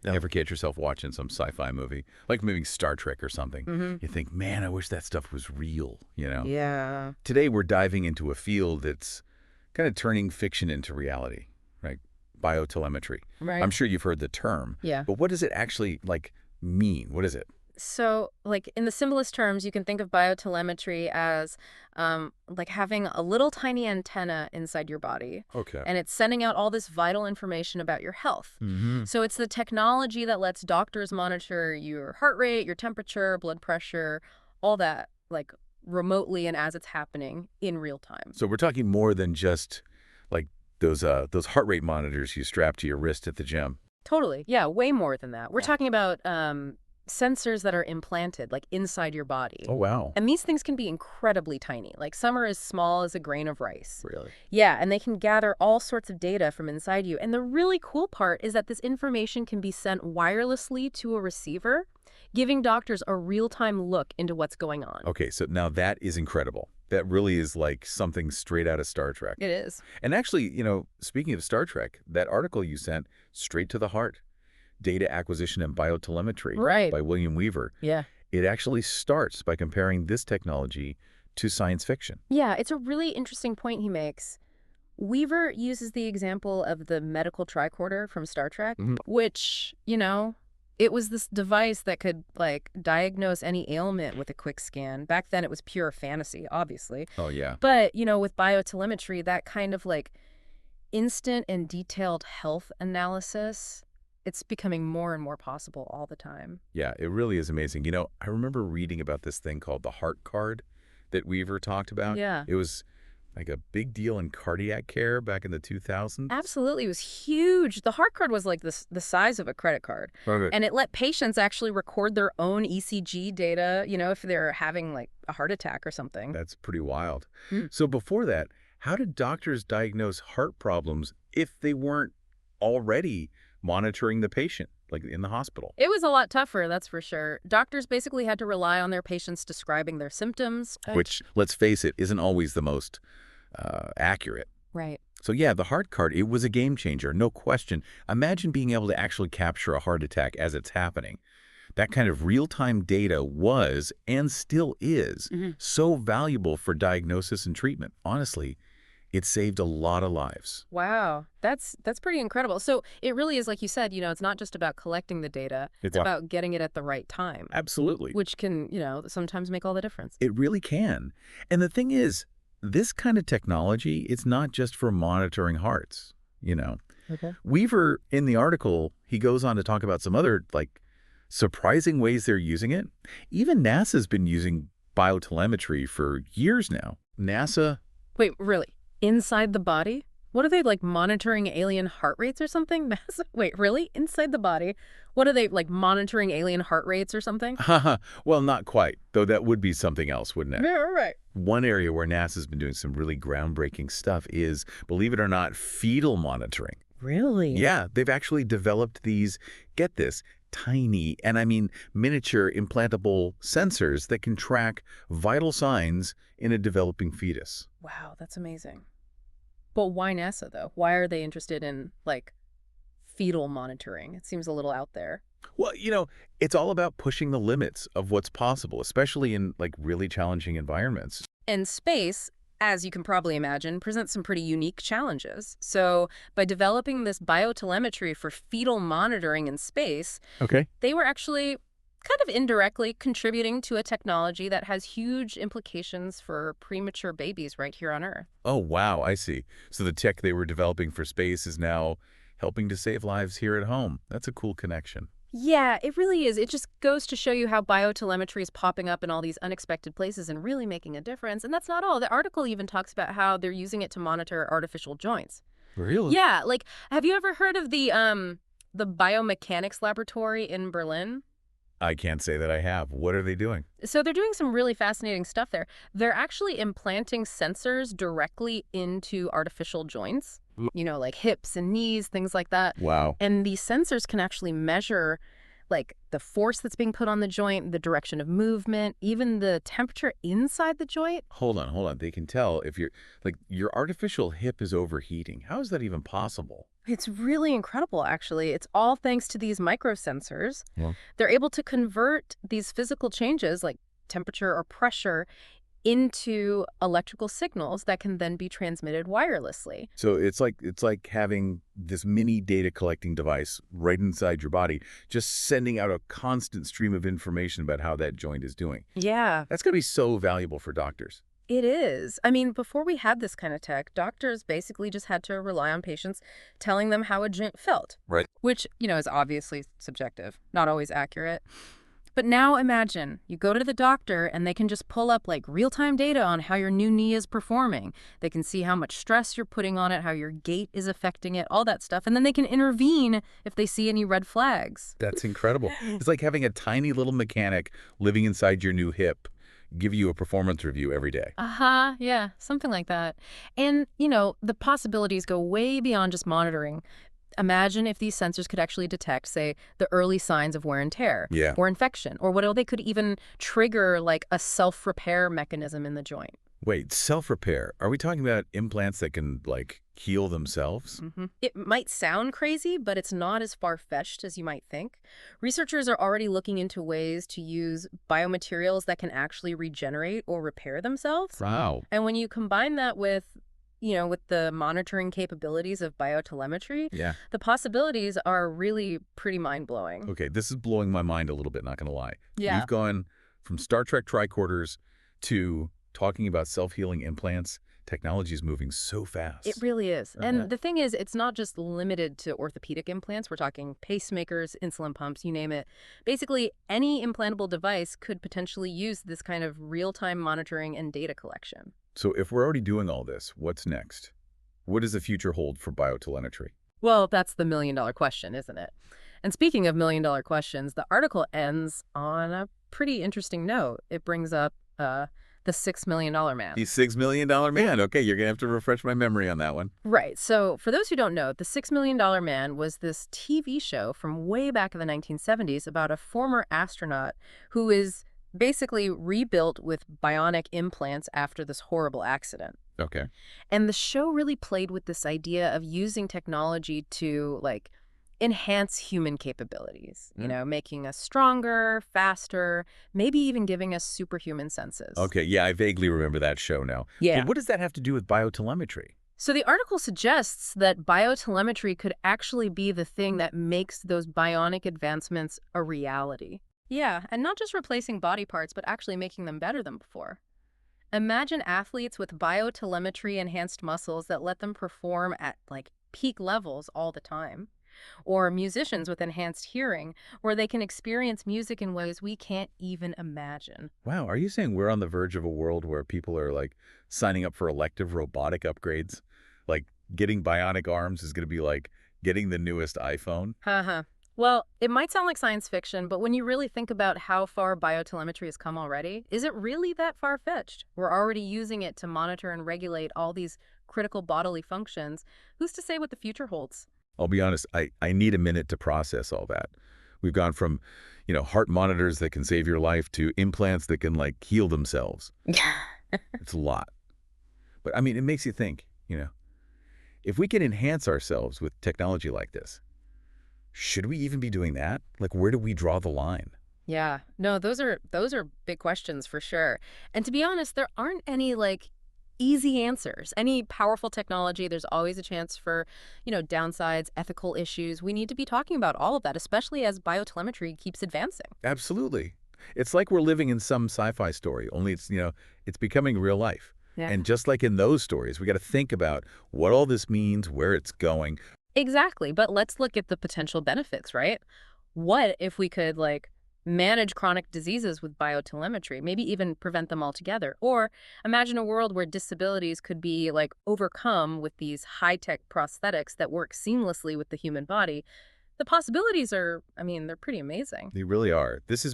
Yeah. Ever catch yourself watching some sci-fi movie, like maybe Star Trek or something? Mm-hmm. You think, man, I wish that stuff was real, you know? Yeah. Today, we're diving into a field that's kind of turning fiction into reality, right? Biotelemetry. Right. I'm sure you've heard the term. Yeah. But what does it actually, mean? What is it? So, in the simplest terms, you can think of biotelemetry as having a little tiny antenna inside your body, Okay. and it's sending out all this vital information about your health. Mm-hmm. So it's the technology that lets doctors monitor your heart rate, your temperature, blood pressure, all that, remotely and as it's happening in real time. So we're talking more than just, those heart rate monitors you strap to your wrist at the gym. Totally. Yeah, way more than that. We're talking about sensors that are implanted, inside your body. Oh, wow. And these things can be incredibly tiny. Some are as small as a grain of rice. Really? Yeah, and they can gather all sorts of data from inside you. And the really cool part is that this information can be sent wirelessly to a receiver, giving doctors a real-time look into what's going on. Okay, so now that is incredible. That really is like something straight out of Star Trek. It is. And actually, speaking of Star Trek, that article you sent, Straight to the Heart, Data Acquisition and Biotelemetry Right. by William Weaver, Yeah. it actually starts by comparing this technology to science fiction. Yeah, it's a really interesting point he makes. Weaver uses the example of the medical tricorder from Star Trek, which, it was this device that could, diagnose any ailment with a quick scan. Back then, it was pure fantasy, obviously. Oh, yeah. But, with biotelemetry, that kind of, instant and detailed health analysis, it's becoming more and more possible all the time. Yeah, it really is amazing. I remember reading about this thing called the heart card that Weaver talked about. Yeah. It was like a big deal in cardiac care back in the 2000s. Absolutely. It was huge. The heart card was the size of a credit card. Okay. And it let patients actually record their own ECG data, if they're having a heart attack or something. That's pretty wild. Hmm. So before that, how did doctors diagnose heart problems if they weren't already monitoring the patient, in the hospital? It was a lot tougher, that's for sure. Doctors basically had to rely on their patients describing their symptoms. Which, let's face it, isn't always the most accurate. Right. So yeah, the heart card, it was a game changer, no question. Imagine being able to actually capture a heart attack as it's happening. That kind of real-time data was, and still is, so valuable for diagnosis and treatment. Honestly, it saved a lot of lives. Wow. That's pretty incredible. So it really is, like you said, it's not just about collecting the data. It's about getting it at the right time. Absolutely. Which can, sometimes make all the difference. It really can. And the thing is, this kind of technology, it's not just for monitoring hearts, Okay. Weaver, in the article, he goes on to talk about some other, surprising ways they're using it. Even NASA's been using biotelemetry for years now. NASA... Wait, really? Inside the body? What are they, monitoring alien heart rates or something? Wait, really? Inside the body? What are they, monitoring alien heart rates or something? Well, not quite, though that would be something else, wouldn't it? Yeah, right. One area where NASA's been doing some really groundbreaking stuff is, believe it or not, fetal monitoring. Really? Yeah, they've actually developed these, get this, tiny, and I mean miniature implantable sensors that can track vital signs in a developing fetus. Wow, that's amazing. But why NASA, though? Why are they interested in, fetal monitoring? It seems a little out there. Well, it's all about pushing the limits of what's possible, especially in, really challenging environments. And space, as you can probably imagine, presents some pretty unique challenges. So by developing this biotelemetry for fetal monitoring in space, they were actually kind of indirectly contributing to a technology that has huge implications for premature babies right here on Earth. Oh, wow, I see. So the tech they were developing for space is now helping to save lives here at home. That's a cool connection. Yeah, it really is. It just goes to show you how biotelemetry is popping up in all these unexpected places and really making a difference. And that's not all. The article even talks about how they're using it to monitor artificial joints. Really? Yeah, have you ever heard of the biomechanics laboratory in Berlin? I can't say that I have. What are they doing? So they're doing some really fascinating stuff there. They're actually implanting sensors directly into artificial joints, hips and knees, things like that. Wow. And these sensors can actually measure like the force that's being put on the joint, the direction of movement, even the temperature inside the joint. Hold on, hold on. They can tell if your artificial hip is overheating. How is that even possible? It's really incredible, actually. It's all thanks to these microsensors. Yeah. They're able to convert these physical changes, like temperature or pressure, into electrical signals that can then be transmitted wirelessly. So it's like having this mini data collecting device right inside your body, just sending out a constant stream of information about how that joint is doing. Yeah, That's going to be so valuable for doctors. it is. I mean, before we had this kind of tech, doctors basically just had to rely on patients telling them how a joint felt, Right. which, is obviously subjective, not always accurate. But now imagine you go to the doctor and they can just pull up like real-time data on how your new knee is performing. They can see how much stress you're putting on it, how your gait is affecting it, all that stuff. And then they can intervene if they see any red flags. That's incredible. It's like having a tiny little mechanic living inside your new hip give you a performance review every day. Uh-huh, yeah, something like that. And, the possibilities go way beyond just monitoring. Imagine if these sensors could actually detect, say, the early signs of wear and tear or infection, or what they could even trigger like a self-repair mechanism in the joint. Wait, self-repair. Are we talking about implants that can, like, heal themselves? It might sound crazy, but it's not as far-fetched as you might think. Researchers are already looking into ways to use biomaterials that can actually regenerate or repair themselves. Wow. And when you combine that with the monitoring capabilities of biotelemetry, the possibilities are really pretty mind-blowing. Okay, this is blowing my mind a little bit, not going to lie. Yeah. We've gone from Star Trek tricorders to talking about self-healing implants. Technology is moving so fast. It really is. And the thing is, it's not just limited to orthopedic implants. We're talking pacemakers, insulin pumps, you name it. Basically, any implantable device could potentially use this kind of real-time monitoring and data collection. So if we're already doing all this, what's next? What does the future hold for biotelemetry? Well, that's the million-dollar question, isn't it? And speaking of million-dollar questions, the article ends on a pretty interesting note. It brings up the $6 million man. The $6 million man. Okay, you're going to have to refresh my memory on that one. Right. So for those who don't know, the $6 million man was this TV show from way back in the 1970s about a former astronaut who is basically rebuilt with bionic implants after this horrible accident. Okay. And the show really played with this idea of using technology to, like, enhance human capabilities, making us stronger, faster, maybe even giving us superhuman senses. Okay, yeah, I vaguely remember that show now. Yeah. But what does that have to do with biotelemetry? So the article suggests that biotelemetry could actually be the thing that makes those bionic advancements a reality. Yeah, and not just replacing body parts, but actually making them better than before. Imagine athletes with biotelemetry-enhanced muscles that let them perform at, like, peak levels all the time. Or musicians with enhanced hearing, where they can experience music in ways we can't even imagine. Wow, are you saying we're on the verge of a world where people are, like, signing up for elective robotic upgrades? Like, getting bionic arms is going to be like getting the newest iPhone? Uh-huh. Well, it might sound like science fiction, but when you really think about how far biotelemetry has come already, is it really that far-fetched? We're already using it to monitor and regulate all these critical bodily functions. Who's to say what the future holds? I'll be honest, I need a minute to process all that. We've gone from, heart monitors that can save your life to implants that can, like, heal themselves. It's a lot. But, I mean, it makes you think, if we can enhance ourselves with technology like this, should we even be doing that? Like, where do we draw the line? Yeah, no, those are big questions for sure. And to be honest, there aren't any, like, easy answers. Any powerful technology, there's always a chance for, downsides, ethical issues. We need to be talking about all of that, especially as biotelemetry keeps advancing. Absolutely. It's like we're living in some sci-fi story, only it's becoming real life. Yeah. And just like in those stories, we got to think about what all this means, where it's going. Exactly. But let's look at the potential benefits, right? What if we could, like, manage chronic diseases with biotelemetry, maybe even prevent them altogether? Or imagine a world where disabilities could be, like, overcome with these high-tech prosthetics that work seamlessly with the human body. The possibilities are, they're pretty amazing. They really are. This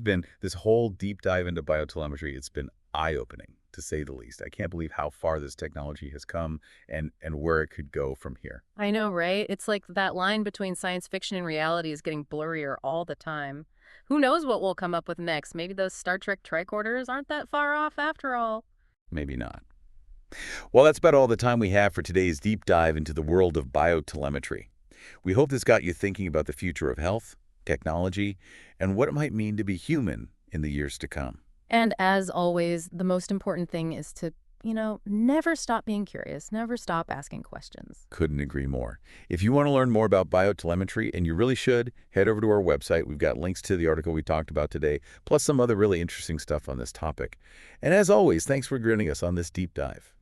whole deep dive into biotelemetry, it's been eye-opening. to say the least. I can't believe how far this technology has come and where it could go from here. I know, right? It's like that line between science fiction and reality is getting blurrier all the time. Who knows what we'll come up with next? Maybe those Star Trek tricorders aren't that far off after all. Maybe not. Well, that's about all the time we have for today's deep dive into the world of biotelemetry. We hope this got you thinking about the future of health, technology, and what it might mean to be human in the years to come. And as always, the most important thing is to, never stop being curious, never stop asking questions. Couldn't agree more. If you want to learn more about biotelemetry, and you really should, head over to our website. We've got links to the article we talked about today, plus some other really interesting stuff on this topic. And as always, thanks for joining us on this deep dive.